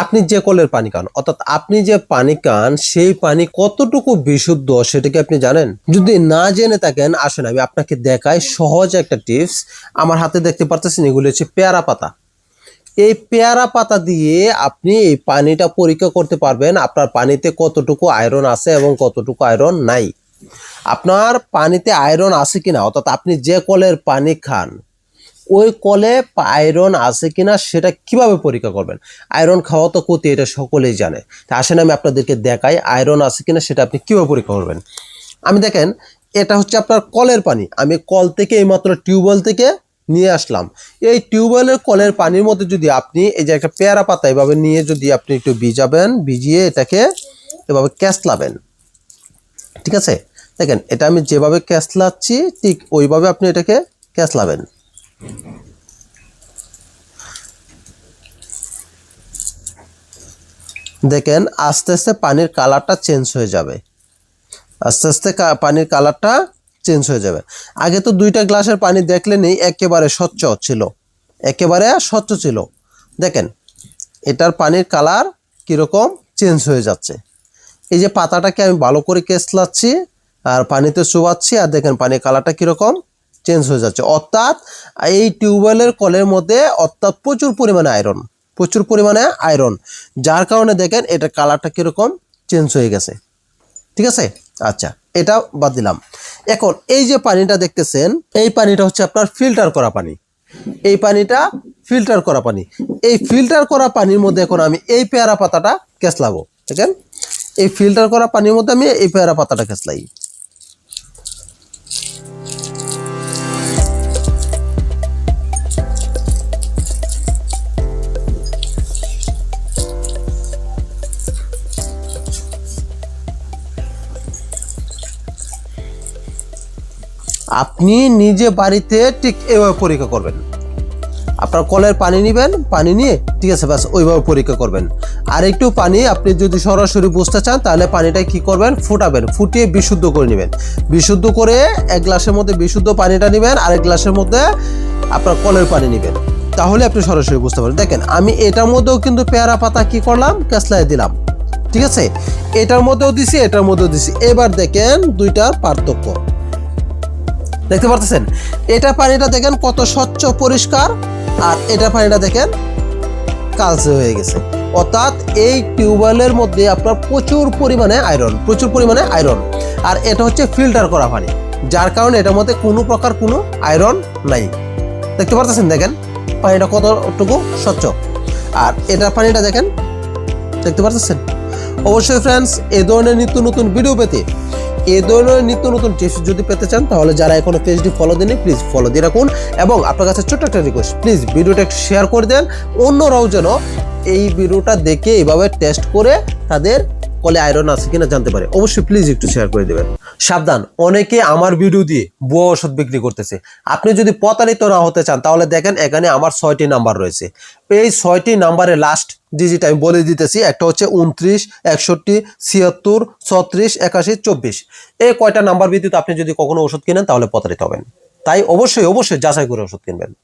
আপনি যে কলের পানি খান, অর্থাৎ আপনি যে পানি খান সেই পানি কতটুকু বিশুদ্ধ সেটা কি আপনি জানেন? যদি না জেনে থাকেন, আসেন আমি আপনাকে দেখাই সহজ একটা টিপস। আমার হাতে দেখতে পারতেছেন এগুলো হচ্ছে পেয়ারা পাতা। এই পেয়ারা পাতা দিয়ে আপনি এই পানিটা পরীক্ষা করতে পারবেন আপনার পানিতে কতটুকু আয়রন আছে এবং কতটুকু আয়রন নাই। আপনার পানিতে আয়রন আছে কিনা, অর্থাৎ আপনি যে কলের পানি খান ওই কলে আয়রন আছে কিনা সেটা কিভাবে পরীক্ষা করবেন? আয়রন খাওয়া তো ক্ষতি, এটা সকলেই জানে। তা আসেন আমি আপনাদেরকে দেখাই আয়রন আছে কিনা সেটা আপনি কিভাবে পরীক্ষা করবেন। আমি দেখেন, এটা হচ্ছে আপনার কলের পানি। আমি কল থেকে এইমাত্র টিউবওয়েল থেকে নিয়ে আসলাম। এই টিউবওয়েলের কলের পানির মধ্যে যদি আপনি এই যে একটা পেয়ারা পাতা এভাবে নিয়ে যদি আপনি একটু ভিজাবেন, ভিজিয়ে এটাকে এভাবে ক্যাসলাবেন, ঠিক আছে? দেখেন এটা আমি যেভাবে ক্যাসলাচ্ছি ঠিক ওইভাবে আপনি এটাকে ক্যাসলাবেন। দেখেন আস্তে আস্তে পানির কালারটা চেঞ্জ হয়ে যাবে, আস্তে আস্তে পানির কালারটা চেঞ্জ হয়ে যাবে। আগে তো দুইটা গ্লাসের পানি দেখলেনই একেবারে স্বচ্ছ ছিল, একেবারে স্বচ্ছ ছিল। দেখেন এটার পানির কালার কীরকম চেঞ্জ হয়ে যাচ্ছে। এই যে পাতাটাকে আমি ভালো করে কেসলাচ্ছি আর পানিতে চুবাচ্ছি, আর দেখেন পানির কালারটা কীরকম চেঞ্জ হয়ে যাচ্ছে। অর্থাৎ এই টিউবওয়েলের কলের মধ্যে অর্থাৎ প্রচুর পরিমাণে আয়রন, প্রচুর পরিমাণে আয়রন, যার কারণে দেখেন এটার কালারটা কীরকম চেঞ্জ হয়ে গেছে, ঠিক আছে? আচ্ছা, এটা বাদ দিলাম। এখন এই যে পানিটা দেখতেছেন এই পানিটা হচ্ছে আপনার ফিল্টার করা পানি। এই পানিটা ফিল্টার করা পানি। এই ফিল্টার করা পানির মধ্যে এখন আমি এই পেয়ারা পাতাটা কেসলাবো। দেখেন এই ফিল্টার করা পানির মধ্যে আমি এই পেয়ারা পাতাটা কেসলাই। আপনি নিজে বাড়িতে ঠিক এভাবে পরীক্ষা করবেন। আপনার কলের পানি নেবেন, পানি নিয়ে ঠিক আছে ব্যাস ওইভাবে পরীক্ষা করবেন। আর একটু পানি আপনি যদি সরাসরি বুঝতে চান তাহলে পানিটা কি করবেন, ফুটাবেন, ফুটিয়ে বিশুদ্ধ করে নেবেন। বিশুদ্ধ করে এক গ্লাসের মধ্যে বিশুদ্ধ পানিটা নেবেন, আর এক গ্লাসের মধ্যে আপনার কলের পানি নেবেন, তাহলে আপনি সরাসরি বুঝতে পারবেন। দেখেন আমি এটার মধ্যেও কিন্তু পেয়ারা পাতা কি করলাম, ক্যাসলাই দিলাম, ঠিক আছে? এটার মধ্যেও দিছি, এটার মধ্যেও দিছি। এবার দেখেন দুইটার পার্থক্য দেখতে পারতেছেন। এটা পানিটা দেখেন কত স্বচ্ছ পরিষ্কার, আর এটা পানিটা দেখেন কালচে হয়ে গেছে। অর্থাৎ এই টিউবওয়েলের মধ্যে আপনার প্রচুর পরিমাণে আয়রন, প্রচুর পরিমাণে আয়রন। আর এটা হচ্ছে ফিল্টার করা পানি, যার কারণে এটার মধ্যে কোনো প্রকার কোনো আয়রন নাই। দেখতে পারতেছেন দেখেন পানিটা কতটুকু স্বচ্ছ, আর এটার পানিটা দেখেন, দেখতে পারতেছেন। অবশ্যই ফ্রেন্ডস, এই ধরনের নিত্য নতুন ভিডিও পেতে, এই ধরনের নিত্য নতুন টিপস যদি পেতে চান তাহলে যারা এখনো পেজটি ফলো দেননি প্লিজ ফলো দিয়ে রাখুন। এবং আপনার কাছে ছোট্ট একটা রিকোয়েস্ট, প্লিজ ভিডিওটা একটু শেয়ার করে দেন, অন্যরাও যেন এই ভিডিওটা দেখে এইভাবে টেস্ট করে তাদের কলে আয়রন আছে কিনা জানতে পারে। অবশ্যই প্লিজ একটু শেয়ার করে দেবেন। সাবধান, অনেকে আমার ভিডিও দিয়ে ভুয়া ওষুধ বিক্রি করতেছে। আপনি যদি প্রতারিত না হতে চান তাহলে দেখেন এখানে আমার 6টি নাম্বার রয়েছে। এই 6টি নাম্বারে লাস্ট ডিজিট আমি বলে দিতেছি। একটা হচ্ছে 29, 61, 76, 36, 81, 24। এই কয়টা নাম্বার ভিত্তিতে আপনি যদি কখনো ওষুধ কিনেন তাহলে প্রতারিত হবেন। তাই অবশ্যই অবশ্যই যাচাই করে ওষুধ কিনবেন।